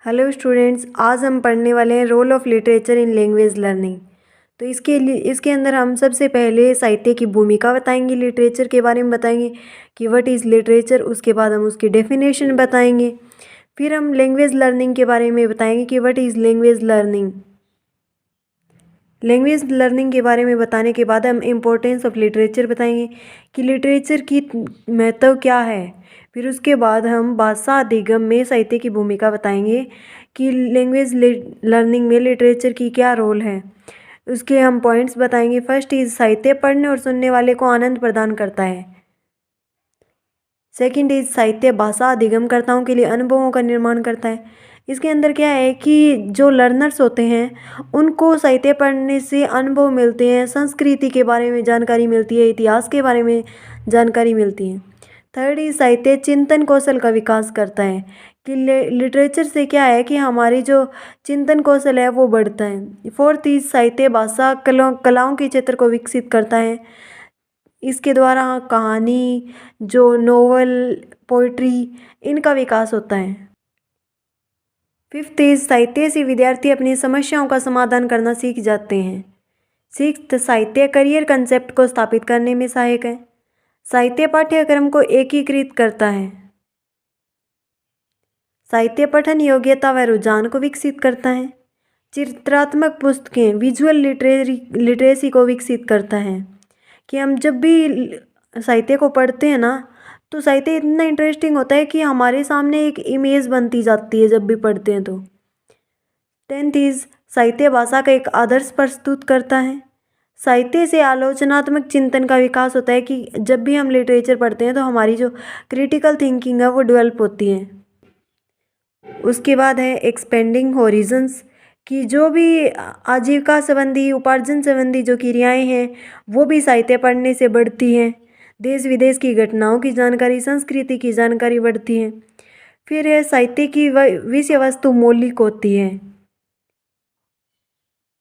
Hello students, आज हम पढ़ने वाले हैं role of literature in language learning. तो इसके अंदर हम सबसे पहले साहित्य की भूमिका बताएंगे, लिटरेचर के बारे में बताएंगे कि व्हाट इज़ लिटरेचर। उसके बाद हम उसकी डेफिनेशन बताएंगे। फिर हम लैंग्वेज लर्निंग के बारे में बताएंगे कि what is language learning. Language learning के बारे में बताने के बाद हम इम्पोर्टेंस ऑफ लिटरेचर बताएंगे कि लिटरेचर की महत्व क्या है। फिर उसके बाद हम भाषा अधिगम में साहित्य की भूमिका बताएंगे कि लैंग्वेज लर्निंग में लिटरेचर की क्या रोल है। उसके हम पॉइंट्स बताएंगे। फर्स्ट इज साहित्य पढ़ने और सुनने वाले को आनंद प्रदान करता है। सेकंड इज साहित्य भाषा अधिगमकर्ताओं के लिए अनुभवों का निर्माण करता है। इसके अंदर क्या है कि जो लर्नर्स होते हैं उनको साहित्य पढ़ने से अनुभव मिलते हैं, संस्कृति के बारे में जानकारी मिलती है, इतिहास के बारे में जानकारी मिलती है। थर्ड इज साहित्य चिंतन कौशल का विकास करता है कि लिटरेचर से क्या है कि हमारी जो चिंतन कौशल है वो बढ़ता है। फोर्थ इज साहित्य भाषा कलाओं के क्षेत्र को विकसित करता है। इसके द्वारा कहानी, जो नोवेल, पोइट्री, इनका विकास होता है। फिफ्थ इज साहित्य से विद्यार्थी अपनी समस्याओं का समाधान करना सीख जाते हैं। सिक्स्थ, साहित्य करियर कंसेप्ट को स्थापित करने में सहायक है। साहित्य पाठ्यक्रम को एकीकृत करता है। साहित्य पठन योग्यता व रुझान को विकसित करता है। चित्रात्मक पुस्तकें विजुअल लिटरेसी को विकसित करता है कि हम जब भी साहित्य को पढ़ते हैं ना तो साहित्य इतना इंटरेस्टिंग होता है कि हमारे सामने एक इमेज बनती जाती है जब भी पढ़ते हैं तो। टेंथ इज साहित्य भाषा का एक आदर्श प्रस्तुत करता है। साहित्य से आलोचनात्मक चिंतन का विकास होता है कि जब भी हम लिटरेचर पढ़ते हैं तो हमारी जो क्रिटिकल थिंकिंग है वो डेवलप होती है। उसके बाद है एक्सपेंडिंग हॉरिजन्स कि जो भी आजीविका संबंधी, उपार्जन संबंधी जो क्रियाएं हैं वो भी साहित्य पढ़ने से बढ़ती हैं। देश विदेश की घटनाओं की जानकारी, संस्कृति की जानकारी बढ़ती है। फिर है साहित्य की विषय वस्तु मौलिक होती है।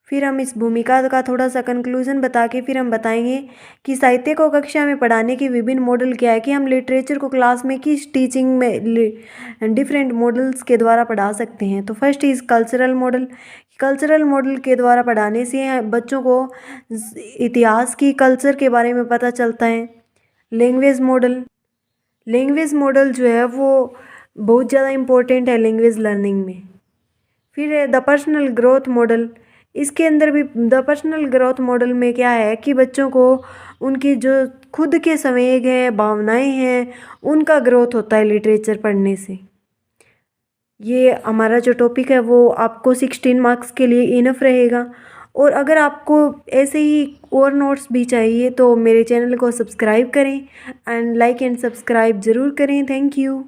फिर हम इस भूमिका का थोड़ा सा कंक्लूजन बता के फिर हम बताएंगे कि साहित्य को कक्षा में पढ़ाने के विभिन्न मॉडल क्या है, कि हम लिटरेचर को क्लास में किस टीचिंग में डिफरेंट मॉडल्स के द्वारा पढ़ा सकते हैं। तो first is cultural model. Cultural model के द्वारा पढ़ाने से बच्चों को इतिहास की, कल्चर के बारे में पता चलता है। लैंग्वेज मॉडल, लैंग्वेज मॉडल जो है वो बहुत ज़्यादा इम्पोर्टेंट है लैंग्वेज लर्निंग में। फिर है द पर्सनल ग्रोथ मॉडल। इसके अंदर भी द पर्सनल ग्रोथ मॉडल में क्या है कि बच्चों को उनकी जो खुद के संवेग है, भावनाएं हैं, उनका ग्रोथ होता है लिटरेचर पढ़ने से। ये हमारा जो टॉपिक है वो आपको 16 मार्क्स के लिए इनफ रहेगा। और अगर आपको ऐसे ही और नोट्स भी चाहिए तो मेरे चैनल को सब्सक्राइब करें एंड लाइक एंड सब्सक्राइब ज़रूर करें। Thank you.